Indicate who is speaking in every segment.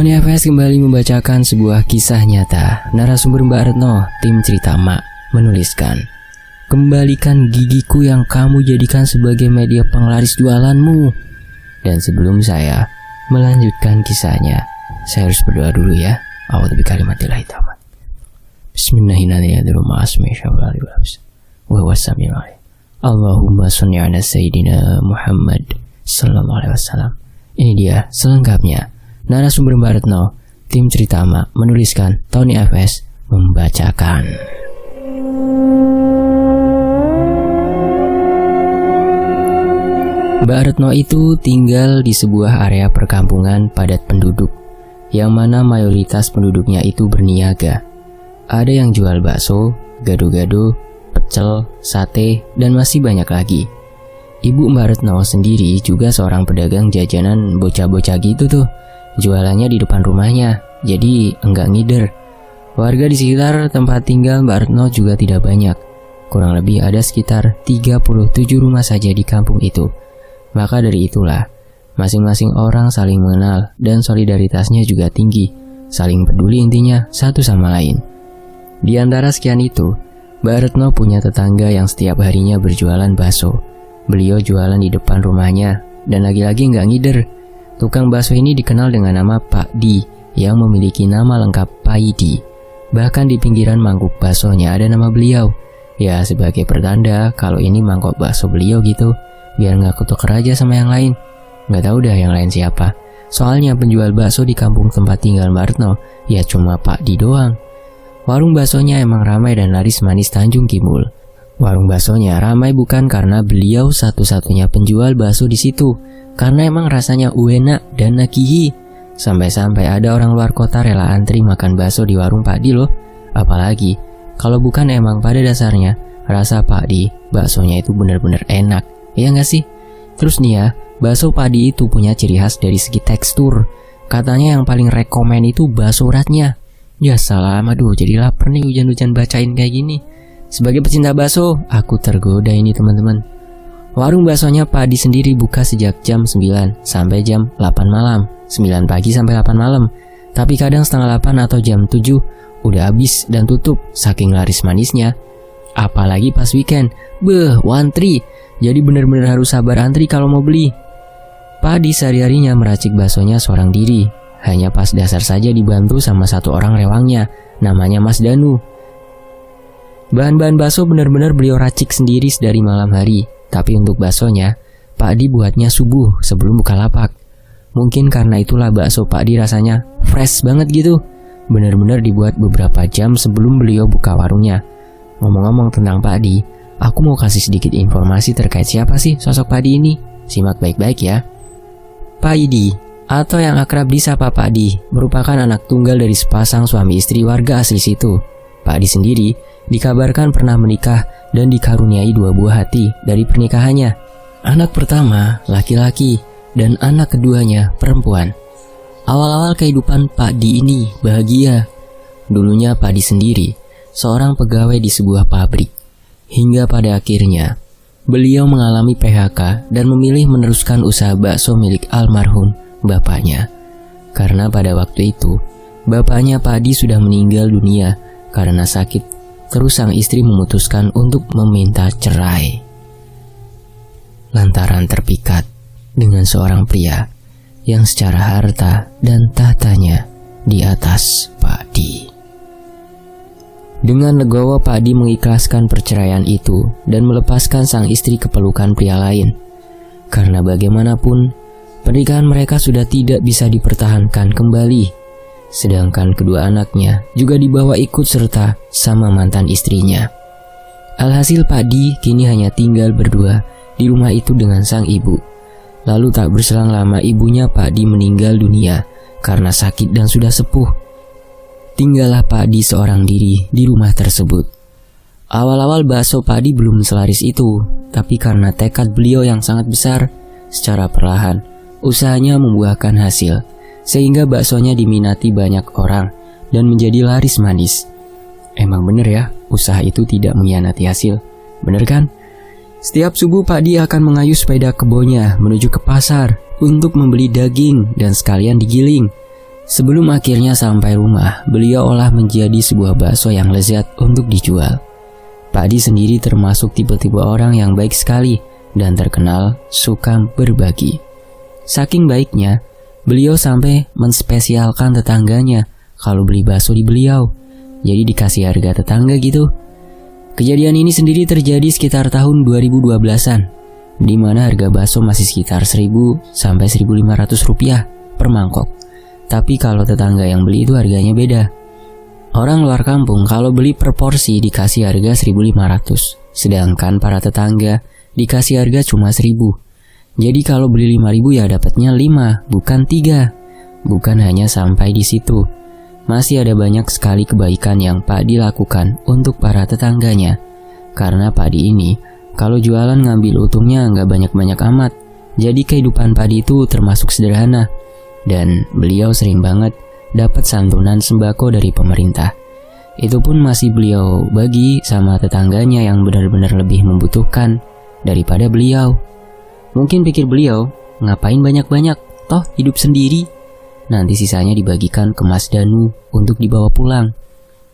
Speaker 1: Tony FS kembali membacakan sebuah kisah nyata. Narasumber Mbak Retno, tim cerita Mak, menuliskan, "Kembalikan gigiku yang kamu jadikan sebagai media penglaris jualanmu." Dan sebelum saya melanjutkan kisahnya, saya harus berdoa dulu ya. A'udzu bikalimatillahit tammah. Bismillahirrahmanirrahim. Allahumma sholli ala sayyidina Muhammad sallallahu alaihi wasallam. Ini dia selengkapnya. Narasumber Mbak Retno, tim cerita Mak, menuliskan, Tony FS membacakan. Mbak Retno itu tinggal di sebuah area perkampungan padat penduduk, yang mana mayoritas penduduknya itu berniaga. Ada yang jual bakso, gado-gado, pecel, sate, dan masih banyak lagi. Ibu Mbak Retno sendiri juga seorang pedagang jajanan bocah-bocah gitu tuh. Jualannya di depan rumahnya, jadi enggak ngider. Warga di sekitar tempat tinggal Mbak Retno juga tidak banyak. Kurang lebih ada sekitar 37 rumah saja di kampung itu. Maka dari itulah, masing-masing orang saling mengenal dan solidaritasnya juga tinggi. Saling peduli intinya satu sama lain. Di antara sekian itu, Mbak Retno punya tetangga yang setiap harinya berjualan bakso. Beliau jualan di depan rumahnya, dan lagi-lagi nggak ngider. Tukang bakso ini dikenal dengan nama Pak Di, yang memiliki nama lengkap Paidi. Bahkan di pinggiran mangkuk baksonya ada nama beliau. Ya sebagai pertanda kalau ini mangkok bakso beliau gitu, biar nggak ketuker aja sama yang lain. Nggak tahu dah yang lain siapa. Soalnya penjual bakso di kampung tempat tinggal Mbak Retno ya cuma Pak Di doang. Warung baksonya emang ramai dan laris manis Tanjung Kimbul. Warung baksonya ramai bukan karena beliau satu-satunya penjual bakso di situ, karena emang rasanya enak dan nakihi. Sampai-sampai ada orang luar kota rela antri makan bakso di warung Pak Di loh. Apalagi kalau bukan emang pada dasarnya rasa Pak Di baksonya itu benar-benar enak. Iya nggak sih? Terus nih ya, bakso padi itu punya ciri khas dari segi tekstur. Katanya yang paling rekomen itu bakso uratnya. Ya salam, aduh jadi lapar nih hujan-hujan bacain kayak gini. Sebagai pecinta bakso, aku tergoda ini teman-teman. Warung baksonya Padi sendiri buka sejak jam 9 sampai jam 8 malam. 9 pagi sampai 8 malam. Tapi kadang setengah 8 atau jam 7 udah habis dan tutup saking laris manisnya. Apalagi pas weekend, wantri. Jadi benar-benar harus sabar antri kalau mau beli. Padi sehari-harinya meracik baksonya seorang diri. Hanya pas dasar saja dibantu sama satu orang rewangnya, namanya Mas Danu. Bahan-bahan bakso benar-benar beliau racik sendiri dari malam hari. Tapi untuk baksonya, Pak Di buatnya subuh sebelum buka lapak. Mungkin karena itulah bakso Pak Di rasanya fresh banget gitu. Benar-benar dibuat beberapa jam sebelum beliau buka warungnya. Ngomong-ngomong tentang Pak Di, aku mau kasih sedikit informasi terkait siapa sih sosok Pak Di ini. Simak baik-baik ya. Pak Di, atau yang akrab disapa Pak Di, merupakan anak tunggal dari sepasang suami istri warga asli situ. Pak Di sendiri dikabarkan pernah menikah dan dikaruniai 2 buah hati dari pernikahannya. Anak pertama laki-laki dan anak keduanya perempuan. Awal-awal kehidupan Pak Di ini bahagia. Dulunya Pak Di sendiri seorang pegawai di sebuah pabrik. Hingga pada akhirnya, beliau mengalami PHK dan memilih meneruskan usaha bakso milik almarhum bapaknya. Karena pada waktu itu, bapaknya Pak Di sudah meninggal dunia karena sakit. Terus sang istri memutuskan untuk meminta cerai. Lantaran terpikat dengan seorang pria yang secara harta dan tahtanya di atas Pak Di. Dengan legowo Pak Di mengikhlaskan perceraian itu dan melepaskan sang istri ke pelukan pria lain. Karena bagaimanapun, pernikahan mereka sudah tidak bisa dipertahankan kembali. Sedangkan kedua anaknya juga dibawa ikut serta sama mantan istrinya. Alhasil Pak Di kini hanya tinggal berdua di rumah itu dengan sang ibu. Lalu tak berselang lama ibunya Pak Di meninggal dunia karena sakit dan sudah sepuh. Tinggallah Pak Di seorang diri di rumah tersebut. Awal-awal bakso Pak Di belum selaris itu, tapi karena tekad beliau yang sangat besar, secara perlahan usahanya membuahkan hasil. Sehingga baksonya diminati banyak orang dan menjadi laris manis. Emang bener ya, usaha itu tidak mengkhianati hasil. Bener kan? Setiap subuh Pak Di akan mengayuh sepeda kebunnya menuju ke pasar untuk membeli daging dan sekalian digiling. Sebelum akhirnya sampai rumah, beliau olah menjadi sebuah bakso yang lezat untuk dijual. Pak Di sendiri termasuk tipe-tipe orang yang baik sekali dan terkenal suka berbagi. Saking baiknya, beliau sampai menspesialkan tetangganya kalau beli bakso di beliau. Jadi dikasih harga tetangga gitu. Kejadian ini sendiri terjadi sekitar tahun 2012-an, di mana harga bakso masih sekitar 1.000 sampai 1.500 rupiah per mangkok. Tapi kalau tetangga yang beli itu harganya beda. Orang luar kampung kalau beli per porsi dikasih harga 1.500, sedangkan para tetangga dikasih harga cuma 1.000. Jadi kalau beli 5.000 ya dapatnya 5, bukan 3. Bukan hanya sampai di situ. Masih ada banyak sekali kebaikan yang Pak Di lakukan untuk para tetangganya. Karena Pak Di ini kalau jualan ngambil untungnya nggak banyak-banyak amat. Jadi kehidupan Pak Di itu termasuk sederhana. Dan beliau sering banget dapat santunan sembako dari pemerintah. Itu pun masih beliau bagi sama tetangganya yang benar-benar lebih membutuhkan daripada beliau. Mungkin pikir beliau, ngapain banyak-banyak, toh hidup sendiri. Nanti sisanya dibagikan ke Mas Danu untuk dibawa pulang.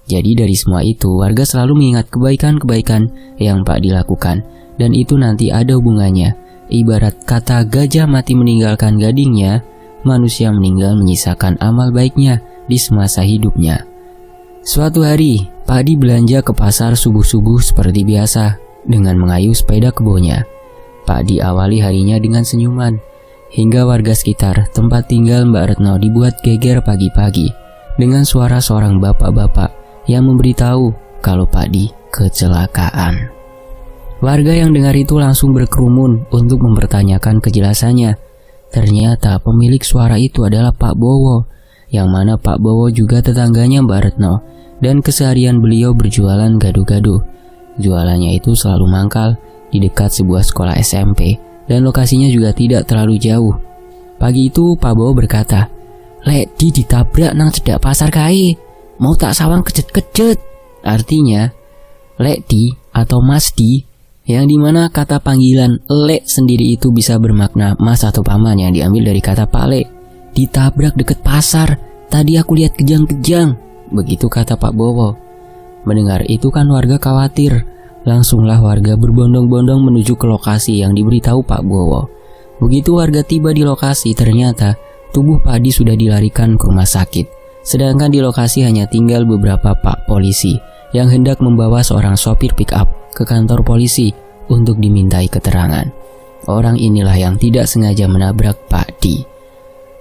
Speaker 1: Jadi dari semua itu, warga selalu mengingat kebaikan-kebaikan yang Pak Di lakukan. Dan itu nanti ada hubungannya. Ibarat kata gajah mati meninggalkan gadingnya, manusia meninggal menyisakan amal baiknya di semasa hidupnya. Suatu hari, Pak Di belanja ke pasar subuh-subuh seperti biasa dengan mengayuh sepeda kebonya. Pak Di awali harinya dengan senyuman, hingga warga sekitar tempat tinggal Mbak Retno dibuat geger pagi-pagi dengan suara seorang bapak-bapak yang memberitahu kalau Pak Di kecelakaan. Warga yang dengar itu langsung berkerumun untuk mempertanyakan kejelasannya. Ternyata pemilik suara itu adalah Pak Bowo, yang mana Pak Bowo juga tetangganya Mbak Retno, dan keseharian beliau berjualan gado-gado. Jualannya itu selalu mangkal di dekat sebuah sekolah SMP, dan lokasinya juga tidak terlalu jauh. Pagi itu Pak Bowo berkata, "Lek Di ditabrak nang cedak pasar kae, mau tak sawang kejet-kejet." Artinya, Lek Di atau Mas Di, yang dimana kata panggilan Lek sendiri itu bisa bermakna mas atau paman yang diambil dari kata Pak Lek. Ditabrak deket pasar, tadi aku lihat kejang-kejang, begitu kata Pak Bowo. Mendengar itu kan warga khawatir. Langsunglah warga berbondong-bondong menuju ke lokasi yang diberitahu Pak Bowo. Begitu warga tiba di lokasi, ternyata tubuh Pak Di sudah dilarikan ke rumah sakit. Sedangkan di lokasi hanya tinggal beberapa pak polisi yang hendak membawa seorang sopir pick up ke kantor polisi untuk dimintai keterangan. Orang inilah yang tidak sengaja menabrak Pak Di.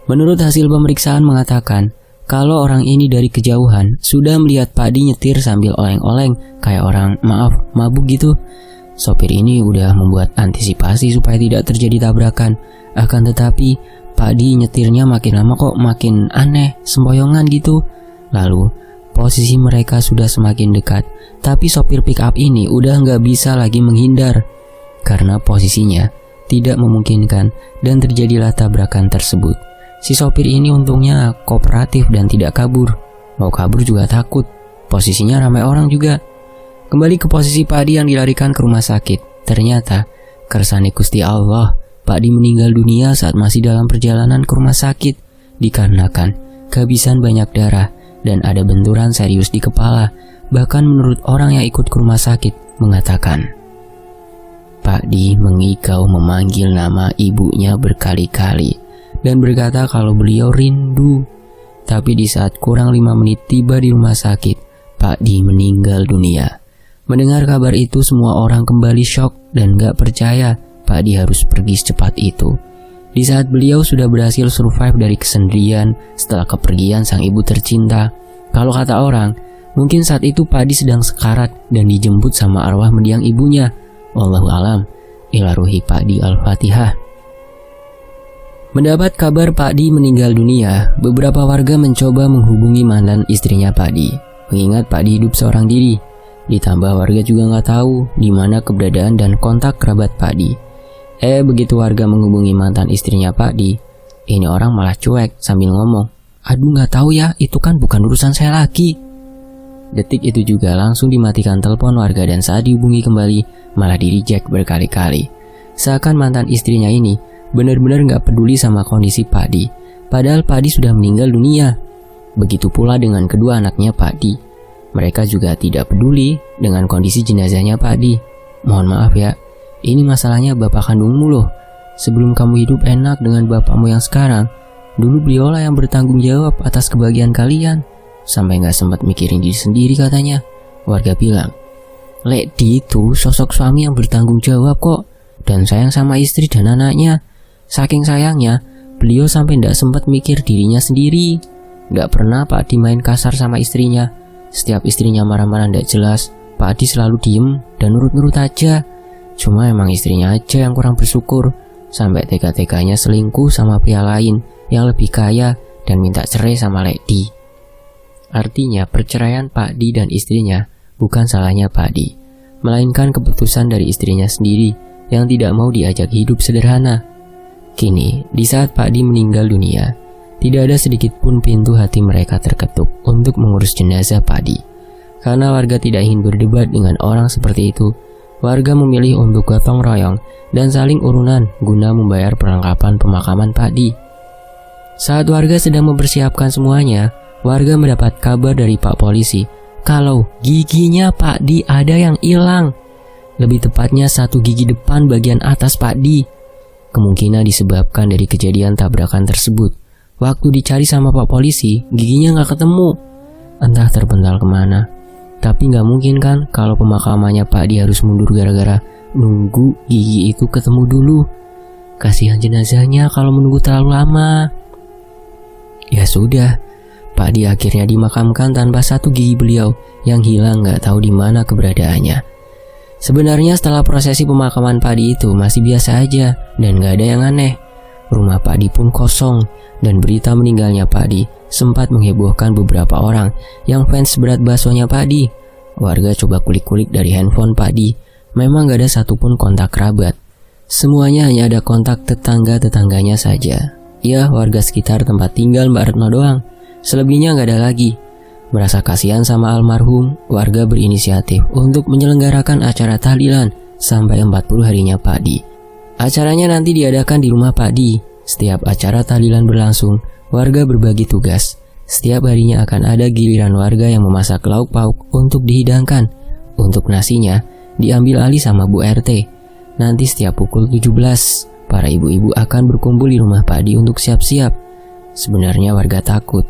Speaker 1: Menurut hasil pemeriksaan mengatakan kalau orang ini dari kejauhan sudah melihat Pak Di nyetir sambil oleng-oleng kayak orang mabuk gitu. Sopir ini udah membuat antisipasi supaya tidak terjadi tabrakan. Akan tetapi Pak Di nyetirnya makin lama kok makin aneh, sempoyongan gitu. Lalu posisi mereka sudah semakin dekat, tapi sopir pick up ini udah nggak bisa lagi menghindar karena posisinya tidak memungkinkan dan terjadilah tabrakan tersebut. Si sopir ini untungnya kooperatif dan tidak kabur. Mau kabur juga takut, posisinya ramai orang juga. Kembali ke posisi Pak Di yang dilarikan ke rumah sakit. Ternyata kersane Gusti Allah, Pak Di meninggal dunia saat masih dalam perjalanan ke rumah sakit dikarenakan kehabisan banyak darah dan ada benturan serius di kepala. Bahkan menurut orang yang ikut ke rumah sakit mengatakan, Pak Di mengigau memanggil nama ibunya berkali-kali dan berkata kalau beliau rindu. Tapi di saat kurang 5 menit tiba di rumah sakit, Pak Di meninggal dunia. Mendengar kabar itu semua orang kembali syok dan gak percaya Pak Di harus pergi secepat itu. Di saat beliau sudah berhasil survive dari kesendirian setelah kepergian sang ibu tercinta. Kalau kata orang, mungkin saat itu Pak Di sedang sekarat dan dijemput sama arwah mendiang ibunya. Wallahu alam. Ila ruhi Pak Di Al-Fatihah. Mendapat kabar Pak Di meninggal dunia, beberapa warga mencoba menghubungi mantan istrinya Pak Di. Mengingat Pak Di hidup seorang diri. Ditambah warga juga nggak tahu di mana keberadaan dan kontak kerabat Pak Di. Begitu warga menghubungi mantan istrinya Pak Di, ini orang malah cuek sambil ngomong, "Aduh nggak tahu ya, itu kan bukan urusan saya lagi." Detik itu juga langsung dimatikan telepon warga dan saat dihubungi kembali malah di-reject berkali-kali. Seakan mantan istrinya ini benar-benar nggak peduli sama kondisi Pak Di. Padahal Pak Di sudah meninggal dunia. Begitu pula dengan kedua anaknya Pak Di. Mereka juga tidak peduli dengan kondisi jenazahnya Pak Di. Mohon maaf ya, ini masalahnya bapak kandungmu loh. Sebelum kamu hidup enak dengan bapakmu yang sekarang, dulu beliaulah yang bertanggung jawab atas kebahagiaan kalian. Sampai gak sempat mikirin diri sendiri katanya. Warga bilang, Lek Di itu sosok suami yang bertanggung jawab kok, dan sayang sama istri dan anaknya. Saking sayangnya, beliau sampai gak sempat mikir dirinya sendiri. Gak pernah Pak Di main kasar sama istrinya. Setiap istrinya marah-marah gak jelas, Pak Di selalu diem dan nurut-nurut aja. Cuma emang istrinya aja yang kurang bersyukur, sampai tega-teganya selingkuh sama pria lain yang lebih kaya dan minta cerai sama Lek Di. Artinya perceraian Pak Di dan istrinya bukan salahnya Pak Di, melainkan keputusan dari istrinya sendiri yang tidak mau diajak hidup sederhana. Kini, di saat Pak Di meninggal dunia, tidak ada sedikit pun pintu hati mereka terketuk untuk mengurus jenazah Pak Di. Karena warga tidak ingin berdebat dengan orang seperti itu, warga memilih untuk gotong royong dan saling urunan guna membayar perlengkapan pemakaman Pak Di. Saat warga sedang mempersiapkan semuanya, warga mendapat kabar dari Pak Polisi kalau giginya Pak Di ada yang hilang. Lebih tepatnya satu gigi depan bagian atas Pak Di. Kemungkinan disebabkan dari kejadian tabrakan tersebut. Waktu dicari sama Pak Polisi, giginya gak ketemu. Entah terpental kemana. Tapi gak mungkin kan kalau pemakamannya Pak Di harus mundur gara-gara nunggu gigi itu ketemu dulu. Kasihan jenazahnya kalau menunggu terlalu lama. Ya sudah, Pak Di akhirnya dimakamkan tanpa satu gigi beliau yang hilang gak tahu di mana keberadaannya. Sebenarnya setelah prosesi pemakaman Pak Di itu masih biasa aja dan gak ada yang aneh. Rumah Pak Di pun kosong dan berita meninggalnya Pak Di sempat menghebohkan beberapa orang yang fans berat baksonya Pak Di. Warga coba kulik-kulik dari handphone Pak Di, memang gak ada satupun kontak kerabat. Semuanya hanya ada kontak tetangga-tetangganya saja. Ya, warga sekitar tempat tinggal Mbak Retno doang. Selebihnya gak ada lagi. Merasa kasihan sama almarhum, warga berinisiatif untuk menyelenggarakan acara tahlilan sampai 40 harinya Pak Di. Acaranya nanti diadakan di rumah Pak Di. Setiap acara tahlilan berlangsung, warga berbagi tugas. Setiap harinya akan ada giliran warga yang memasak lauk pauk untuk dihidangkan. Untuk nasinya, diambil alih sama Bu RT. Nanti setiap pukul 17, para ibu-ibu akan berkumpul di rumah Pak Di untuk siap-siap. Sebenarnya warga takut,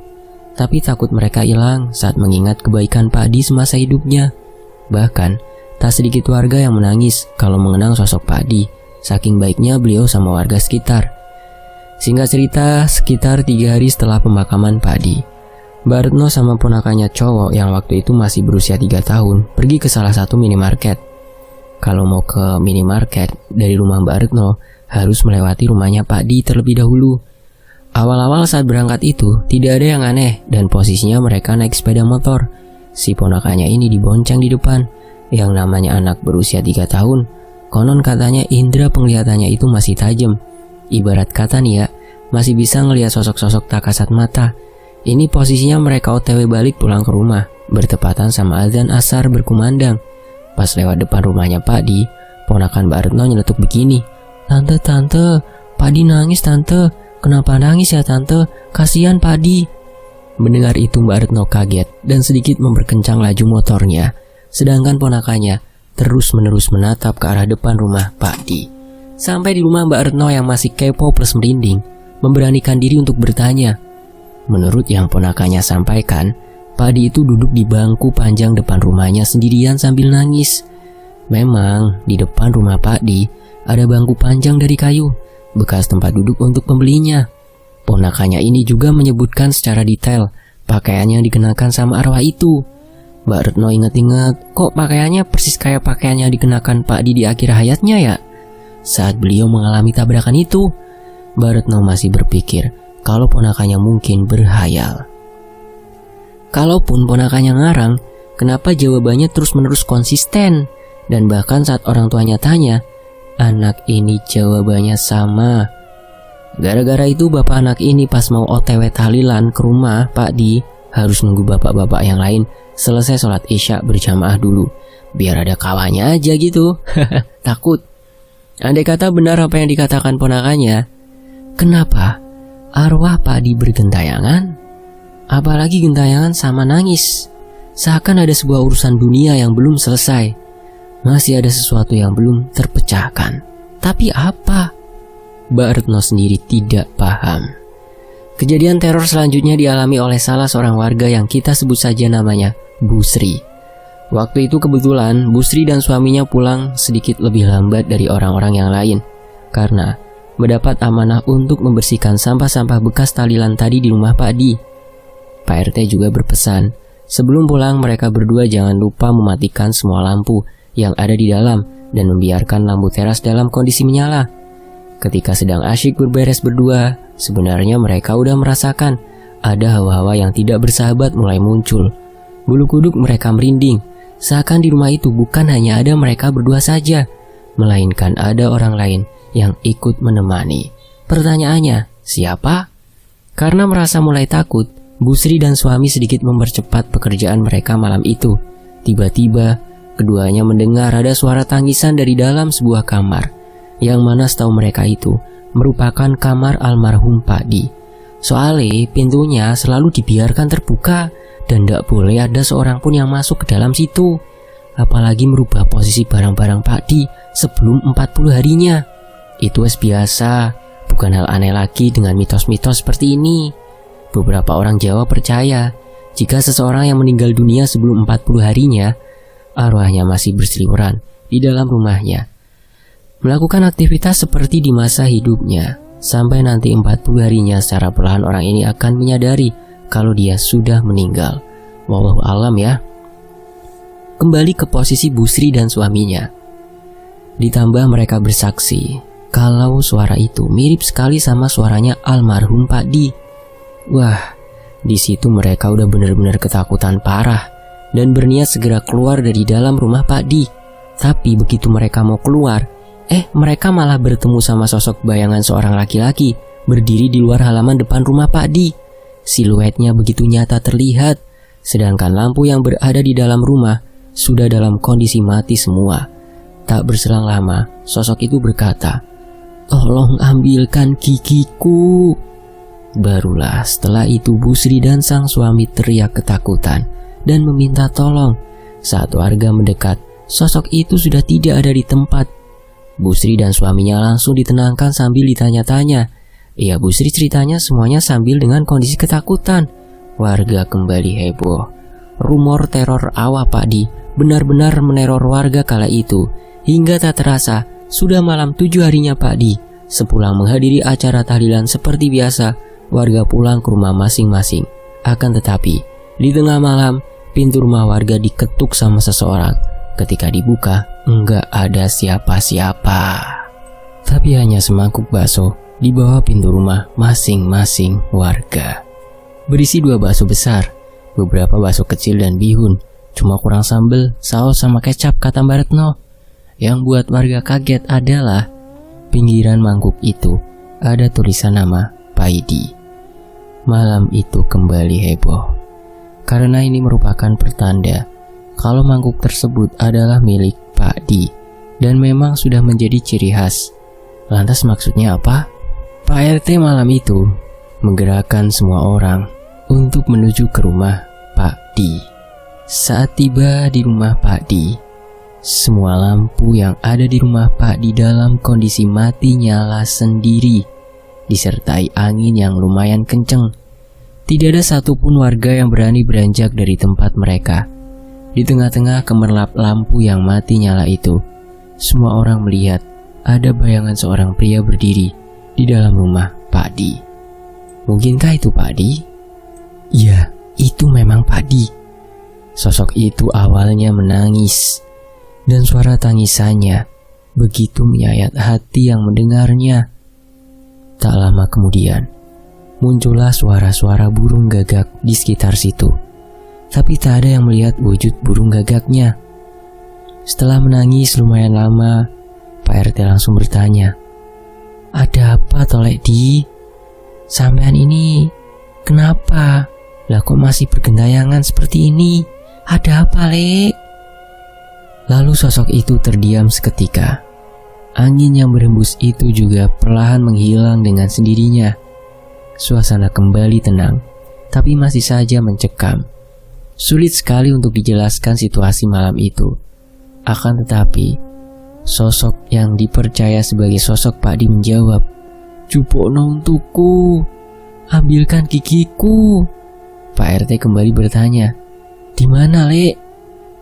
Speaker 1: tapi takut mereka hilang saat mengingat kebaikan Pak Di semasa hidupnya. Bahkan, tak sedikit warga yang menangis kalau mengenang sosok Pak Di, saking baiknya beliau sama warga sekitar. Singkat cerita, sekitar 3 hari setelah pemakaman Pak Di, Mbak Retno sama ponakannya cowok yang waktu itu masih berusia 3 tahun pergi ke salah satu minimarket. Kalau mau ke minimarket, dari rumah Mbak Retno harus melewati rumahnya Pak Di terlebih dahulu. Awal-awal saat berangkat itu tidak ada yang aneh dan posisinya mereka naik sepeda motor. Si ponakannya ini dibonceng di depan. Yang namanya anak berusia 3 tahun, konon katanya indera penglihatannya itu masih tajam. Ibarat kata nih ya, masih bisa ngelihat sosok-sosok tak kasat mata. Ini posisinya mereka OTW balik pulang ke rumah, bertepatan sama azan asar berkumandang. Pas lewat depan rumahnya Pak Di, ponakan Mbak Retno nyeletuk begini, "Tante, Pak Di nangis tante. Kenapa nangis ya tante? Kasihan Pak Di." Mendengar itu Mbak Retno kaget dan sedikit memperkencang laju motornya. Sedangkan ponakannya terus-menerus menatap ke arah depan rumah Pak Di. Sampai di rumah Mbak Retno yang masih kepo plus merinding, memberanikan diri untuk bertanya. Menurut yang ponakannya sampaikan, Pak Di itu duduk di bangku panjang depan rumahnya sendirian sambil nangis. Memang di depan rumah Pak Di ada bangku panjang dari kayu, bekas tempat duduk untuk pembelinya. Ponakannya ini juga menyebutkan secara detail pakaian yang dikenakan sama arwah itu. Mbak Retno ingat-ingat, kok pakaiannya persis kayak pakaian yang dikenakan Pak Di akhir hayatnya ya? Saat beliau mengalami tabrakan itu, Mbak Retno masih berpikir kalau ponakannya mungkin berhayal. Kalaupun ponakannya ngarang, kenapa jawabannya terus-menerus konsisten? Dan bahkan saat orang tuanya tanya, anak ini jawabannya sama. Gara-gara itu bapak anak ini pas mau OTW tahlilan ke rumah Pak Di, harus nunggu bapak-bapak yang lain selesai sholat isya berjamaah dulu, biar ada kawannya aja gitu. Takut. Andai kata benar apa yang dikatakan ponakannya, kenapa arwah Pak Di bergentayangan? Apalagi gentayangan sama nangis. Seakan ada sebuah urusan dunia yang belum selesai. Masih ada sesuatu yang belum terpecahkan. Tapi apa? Mbak Retno sendiri tidak paham. Kejadian teror selanjutnya dialami oleh salah seorang warga yang kita sebut saja namanya Bu Sri. Waktu itu kebetulan Bu Sri dan suaminya pulang sedikit lebih lambat dari orang-orang yang lain karena mendapat amanah untuk membersihkan sampah-sampah bekas tahlilan tadi di rumah Pak Di. Pak RT juga berpesan, sebelum pulang mereka berdua jangan lupa mematikan semua lampu yang ada di dalam dan membiarkan lampu teras dalam kondisi menyala. Ketika sedang asyik berberes berdua, sebenarnya mereka udah merasakan ada hawa-hawa yang tidak bersahabat mulai muncul. Bulu kuduk mereka merinding, seakan di rumah itu bukan hanya ada mereka berdua saja, melainkan ada orang lain yang ikut menemani. Pertanyaannya, siapa? Karena merasa mulai takut, Bu Sri dan suami sedikit mempercepat pekerjaan mereka malam itu. Tiba-tiba, keduanya mendengar ada suara tangisan dari dalam sebuah kamar, yang mana setahu mereka itu merupakan kamar almarhum Pak Di. Soalnya pintunya selalu dibiarkan terbuka dan tidak boleh ada seorang pun yang masuk ke dalam situ. Apalagi merubah posisi barang-barang Pak Di sebelum 40 harinya. Itu biasa, bukan hal aneh lagi dengan mitos-mitos seperti ini. Beberapa orang Jawa percaya jika seseorang yang meninggal dunia sebelum 40 harinya, arwahnya masih berseliweran di dalam rumahnya, melakukan aktivitas seperti di masa hidupnya, sampai nanti 40 harinya secara perlahan orang ini akan menyadari kalau dia sudah meninggal. Wallahu alam ya. Kembali ke posisi Bu Sri dan suaminya. Ditambah mereka bersaksi kalau suara itu mirip sekali sama suaranya almarhum Pak Di. Wah, di situ mereka udah benar-benar ketakutan parah dan berniat segera keluar dari dalam rumah Pak Di. Tapi begitu mereka mau keluar, mereka malah bertemu sama sosok bayangan seorang laki-laki berdiri di luar halaman depan rumah Pak Di. Siluetnya begitu nyata terlihat, sedangkan lampu yang berada di dalam rumah sudah dalam kondisi mati semua. Tak berselang lama, sosok itu berkata, "Tolong ambilkan gigiku." Barulah setelah itu Bu Sri dan sang suami teriak ketakutan dan meminta tolong. Saat warga mendekat, sosok itu sudah tidak ada di tempat. Bu Sri dan suaminya langsung ditenangkan sambil ditanya-tanya. Ya, Bu Sri ceritanya semuanya sambil dengan kondisi ketakutan. Warga kembali heboh. Rumor teror awal Pak Di benar-benar meneror warga kala itu. Hingga tak terasa, sudah malam 7 harinya Pak Di. Sepulang menghadiri acara tahlilan seperti biasa, warga pulang ke rumah masing-masing. Akan tetapi, di tengah malam, pintu rumah warga diketuk sama seseorang. Ketika dibuka, enggak ada siapa-siapa. Tapi hanya semangkuk bakso di bawah pintu rumah masing-masing warga. Berisi 2 bakso besar, beberapa bakso kecil dan bihun. Cuma kurang sambal, saus sama kecap, kata Mbak Retno. Yang buat warga kaget adalah pinggiran mangkuk itu ada tulisan nama Paidi. Malam itu kembali heboh, karena ini merupakan pertanda kalau mangkuk tersebut adalah milik Pak Di dan memang sudah menjadi ciri khas. Lantas maksudnya apa? Pak RT malam itu menggerakkan semua orang untuk menuju ke rumah Pak Di. Saat tiba di rumah Pak Di, semua lampu yang ada di rumah Pak Di dalam kondisi mati nyala sendiri, disertai angin yang lumayan kenceng. Tidak ada satupun warga yang berani beranjak dari tempat mereka. Di tengah-tengah gemerlap lampu yang mati nyala itu, semua orang melihat ada bayangan seorang pria berdiri di dalam rumah Pak Di. Mungkinkah itu Pak Di? Ya, itu memang Pak Di. Sosok itu awalnya menangis, dan suara tangisannya begitu menyayat hati yang mendengarnya. Tak lama kemudian, muncullah suara-suara burung gagak di sekitar situ. Tapi tak ada yang melihat wujud burung gagaknya. Setelah menangis lumayan lama, Pak RT langsung bertanya, "Ada apa Tolek Di? Sampean ini kenapa? Lah kok masih bergentayangan seperti ini? Ada apa, Lek?" Lalu sosok itu terdiam seketika. Angin yang berembus itu juga perlahan menghilang dengan sendirinya. Suasana kembali tenang tapi masih saja mencekam. Sulit sekali untuk dijelaskan situasi malam itu. Akan tetapi, sosok yang dipercaya sebagai sosok Pak Di menjawab, "Jupukno untukku, ambilkan gigiku." Pak RT kembali bertanya, "Di mana, Lek?"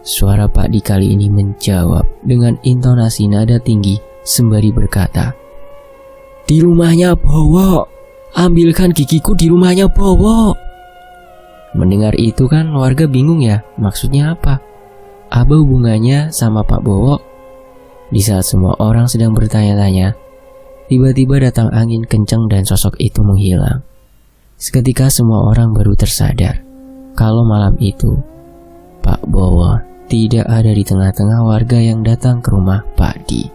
Speaker 1: Suara Pak Di kali ini menjawab dengan intonasi nada tinggi sembari berkata, "Di rumahnya Bowo, ambilkan gigiku di rumahnya Bowo." Mendengar itu kan warga bingung ya, maksudnya apa? Apa hubungannya sama Pak Bowo? Di saat semua orang sedang bertanya-tanya, tiba-tiba datang angin kencang dan sosok itu menghilang. Seketika semua orang baru tersadar kalau malam itu Pak Bowo tidak ada di tengah-tengah warga yang datang ke rumah Pak Di.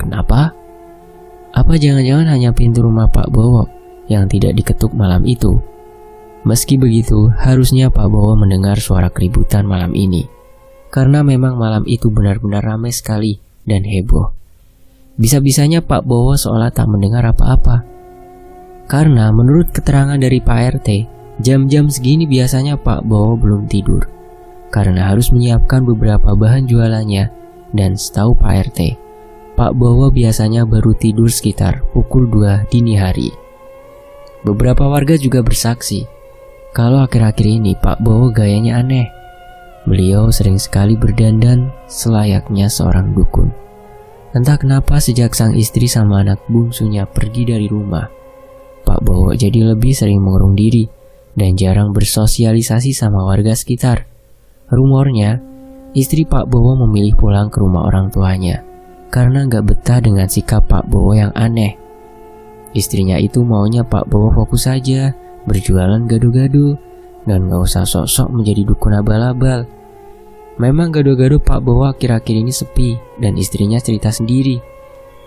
Speaker 1: Kenapa? Apa jangan-jangan hanya pintu rumah Pak Bowo yang tidak diketuk malam itu? Meski begitu, harusnya Pak Bowo mendengar suara keributan malam ini, karena memang malam itu benar-benar ramai sekali dan heboh. Bisa-bisanya Pak Bowo seolah tak mendengar apa-apa. Karena menurut keterangan dari Pak RT, jam-jam segini biasanya Pak Bowo belum tidur, karena harus menyiapkan beberapa bahan jualannya. Dan setahu Pak RT, Pak Bowo biasanya baru tidur sekitar pukul 2 dini hari. Beberapa warga juga bersaksi kalau akhir-akhir ini Pak Bowo gayanya aneh. Beliau sering sekali berdandan selayaknya seorang dukun. Entah kenapa sejak sang istri sama anak bungsunya pergi dari rumah, Pak Bowo jadi lebih sering mengurung diri dan jarang bersosialisasi sama warga sekitar. Rumornya, istri Pak Bowo memilih pulang ke rumah orang tuanya karena gak betah dengan sikap Pak Bowo yang aneh. Istrinya itu maunya Pak Bowo fokus saja berjualan gado-gado dan gak usah sok-sok menjadi dukun abal-abal. Memang gado-gado Pak Bowo akhir-akhir ini sepi dan istrinya cerita sendiri.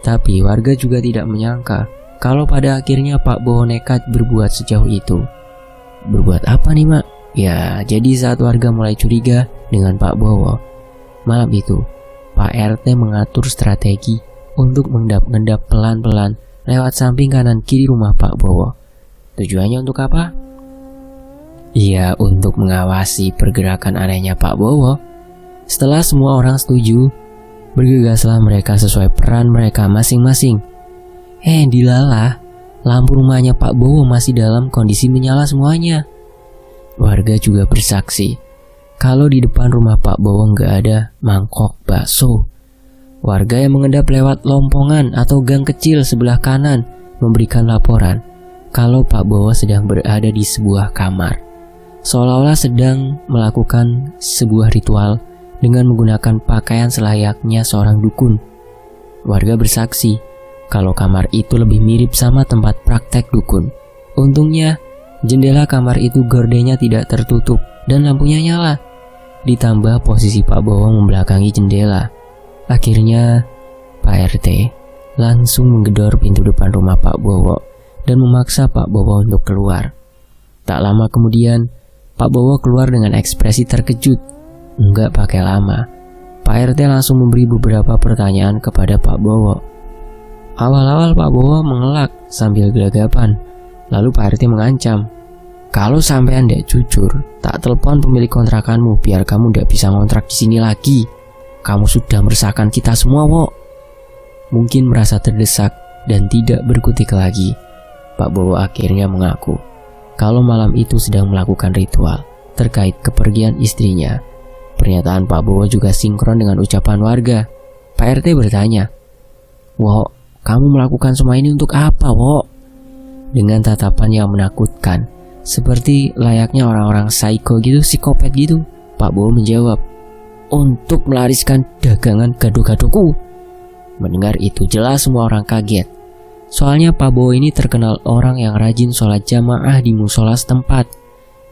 Speaker 1: Tapi warga juga tidak menyangka kalau pada akhirnya Pak Bowo nekat berbuat sejauh itu. Berbuat apa nih, Mak? Ya, jadi saat warga mulai curiga dengan Pak Bowo, malam itu Pak RT mengatur strategi untuk mengendap-endap pelan-pelan lewat samping kanan kiri rumah Pak Bowo. Tujuannya untuk apa? Iya, untuk mengawasi pergerakan anehnya Pak Bowo. Setelah semua orang setuju, bergegaslah mereka sesuai peran mereka masing-masing. Dilalah, lampu rumahnya Pak Bowo masih dalam kondisi menyala semuanya. Warga juga bersaksi kalau di depan rumah Pak Bowo nggak ada mangkok bakso. Warga yang mengendap lewat lompongan atau gang kecil sebelah kanan memberikan laporan kalau Pak Bowo sedang berada di sebuah kamar, seolah-olah sedang melakukan sebuah ritual dengan menggunakan pakaian selayaknya seorang dukun. Warga bersaksi kalau kamar itu lebih mirip sama tempat praktek dukun. Untungnya, jendela kamar itu gordennya tidak tertutup dan lampunya nyala. Ditambah posisi Pak Bowo membelakangi jendela. Akhirnya, Pak RT langsung menggedor pintu depan rumah Pak Bowo dan memaksa Pak Bowo untuk keluar. Tak lama kemudian, Pak Bowo keluar dengan ekspresi terkejut. Enggak pakai lama, Pak RT langsung memberi beberapa pertanyaan kepada Pak Bowo. Awal-awal Pak Bowo mengelak sambil gelagapan. Lalu Pak RT mengancam, "Kalau sampean ndak jujur, tak telepon pemilik kontrakanmu biar kamu ndak bisa ngontrak di sini lagi. Kamu sudah meresahkan kita semua, Wo." Mungkin merasa terdesak dan tidak berkutik lagi, Pak Bowo akhirnya mengaku kalau malam itu sedang melakukan ritual terkait kepergian istrinya. Pernyataan Pak Bowo juga sinkron dengan ucapan warga. Pak RT bertanya, "Wo, kamu melakukan semua ini untuk apa, Wo?" Dengan tatapan yang menakutkan, seperti layaknya orang-orang psycho gitu, psikopat gitu, Pak Bowo menjawab, "Untuk melariskan dagangan gado-gadoku." Mendengar itu jelas semua orang kaget. Soalnya Pak Bowo ini terkenal orang yang rajin sholat jamaah di musola setempat.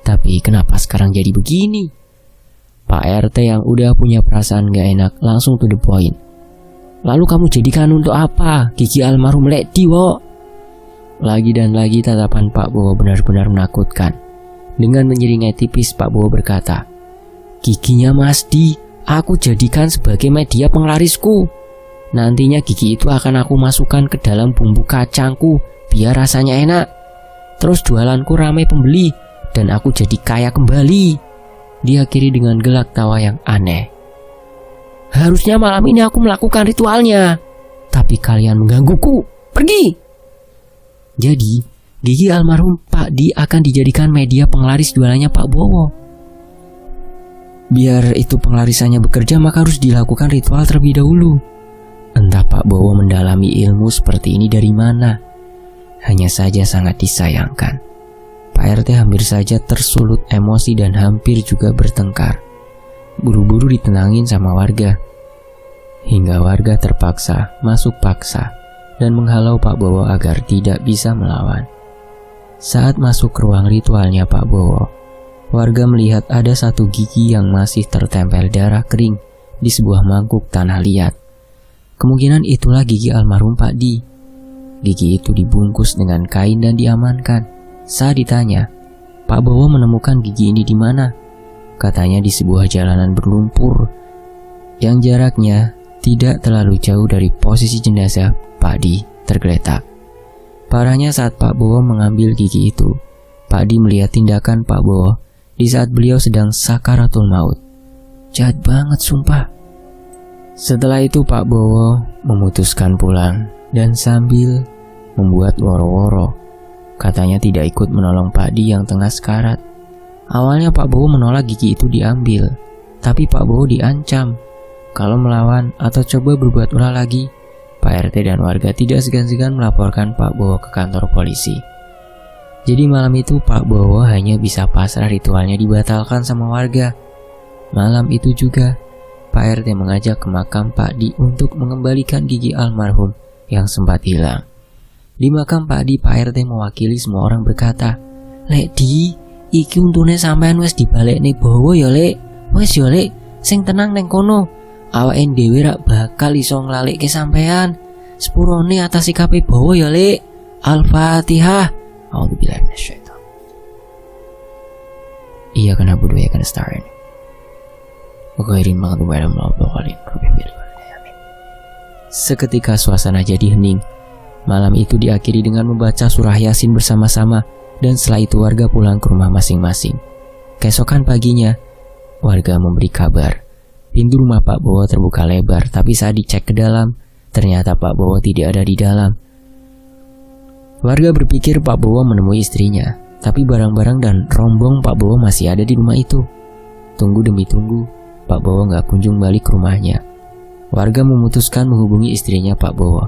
Speaker 1: Tapi kenapa sekarang jadi begini? Pak RT yang udah punya perasaan gak enak langsung to the point. "Lalu kamu jadikan untuk apa gigi almarhum Ledi, Wo?" Lagi dan lagi tatapan Pak Bowo benar-benar menakutkan. Dengan menyeringai tipis, Pak Bowo berkata, "Giginya Mas Di, aku jadikan sebagai media penglarisku. Nantinya gigi itu akan aku masukkan ke dalam bumbu kacangku biar rasanya enak. Terus jualanku ramai pembeli dan aku jadi kaya kembali. Diakhiri dengan gelak tawa yang aneh. Harusnya malam ini aku melakukan ritualnya, tapi kalian menggangguku. Pergi! Jadi, gigi almarhum Pak Di akan dijadikan media penglaris jualannya Pak Bowo. Biar itu penglarisannya bekerja, maka harus dilakukan ritual terlebih dahulu. Entah Pak Bowo mendalami ilmu seperti ini dari mana. Hanya saja sangat disayangkan, Pak RT hampir saja tersulut emosi dan hampir juga bertengkar. Buru-buru ditenangin sama warga, hingga warga terpaksa masuk paksa dan menghalau Pak Bowo agar tidak bisa melawan. Saat masuk ke ruang ritualnya Pak Bowo, warga melihat ada satu gigi yang masih tertempel darah kering di sebuah mangkuk tanah liat. Kemungkinan itulah gigi almarhum Pak Di. Gigi itu dibungkus dengan kain dan diamankan. Saat ditanya, Pak Bowo menemukan gigi ini di mana? Katanya di sebuah jalanan berlumpur yang jaraknya tidak terlalu jauh dari posisi jenazah Pak Di tergeletak. Parahnya saat Pak Bowo mengambil gigi itu, Pak Di melihat tindakan Pak Bowo di saat beliau sedang sakaratul maut. Jahat banget sumpah. Setelah itu Pak Bowo memutuskan pulang dan sambil membuat woro-woro. Katanya tidak ikut menolong Pak Di yang tengah sekarat. Awalnya Pak Bowo menolak gigi itu diambil, tapi Pak Bowo diancam kalau melawan atau coba berbuat ulah lagi, Pak RT dan warga tidak segan-segan melaporkan Pak Bowo ke kantor polisi. Jadi malam itu Pak Bowo hanya bisa pasrah ritualnya dibatalkan sama warga. Malam itu juga Pak RT mengajak ke makam Pak Di untuk mengembalikan gigi almarhum yang sempat hilang. Di makam Pak Di, Pak RT mewakili semua orang berkata, "Lek Di, iki untune sampean wis dibalekne Bowo ya Lek. Wis ya Lek, sing tenang neng kono. Awake dhewe rak bakal iso nglalikke sampean. Sepurone atas sikape Bowo ya Lek. Al-Fatihah." A'udzubillahi minasyaitonir. Iya kan Abu Dua kan start. Ghairin maghdubi alaihim waladdallin. Seketika suasana jadi hening. Malam itu diakhiri dengan membaca surah Yasin bersama-sama, dan setelah itu warga pulang ke rumah masing-masing. Keesokan paginya, warga memberi kabar. Pintu rumah Pak Bowo terbuka lebar, tapi saat dicek ke dalam, ternyata Pak Bowo tidak ada di dalam. Warga berpikir Pak Bowo menemui istrinya, tapi barang-barang dan rombong Pak Bowo masih ada di rumah itu. Tunggu demi tunggu, Pak Bowo gak kunjung balik ke rumahnya. Warga memutuskan menghubungi istrinya Pak Bowo.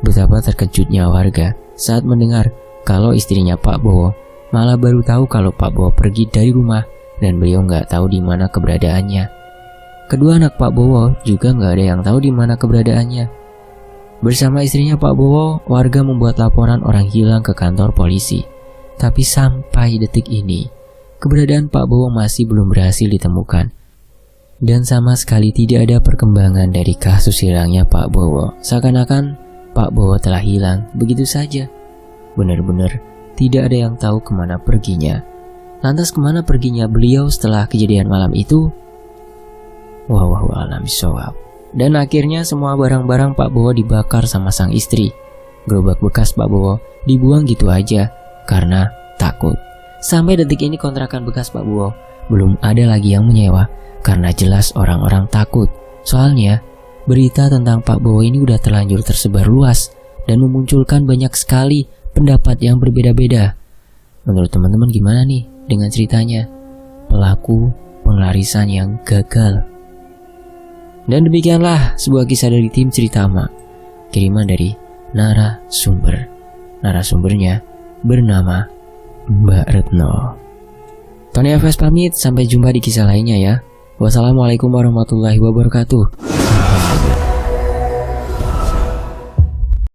Speaker 1: Betapa terkejutnya warga saat mendengar kalau istrinya Pak Bowo malah baru tahu kalau Pak Bowo pergi dari rumah dan beliau nggak tahu di mana keberadaannya. Kedua anak Pak Bowo juga nggak ada yang tahu di mana keberadaannya. Bersama istrinya Pak Bowo, warga membuat laporan orang hilang ke kantor polisi. Tapi sampai detik ini, keberadaan Pak Bowo masih belum berhasil ditemukan. Dan sama sekali tidak ada perkembangan dari kasus hilangnya Pak Bowo. Seakan-akan Pak Bowo telah hilang begitu saja. Benar-benar tidak ada yang tahu kemana perginya. Lantas kemana perginya beliau setelah kejadian malam itu? Wallahu a'lam bishawab. Dan akhirnya semua barang-barang Pak Bowo dibakar sama sang istri. Gerobak bekas Pak Bowo dibuang gitu aja karena takut. Sampai detik ini kontrakan bekas Pak Bowo belum ada lagi yang menyewa karena jelas orang-orang takut. Soalnya berita tentang Pak Bowo ini udah terlanjur tersebar luas dan memunculkan banyak sekali pendapat yang berbeda-beda. Menurut teman-teman gimana nih dengan ceritanya? Pelaku penglarisan yang gagal. Dan demikianlah sebuah kisah dari tim Cerita Ama, kiriman dari narasumber. Narasumbernya bernama Mbak Retno. Tony FS pamit, sampai jumpa di kisah lainnya ya. Wassalamualaikum warahmatullahi wabarakatuh.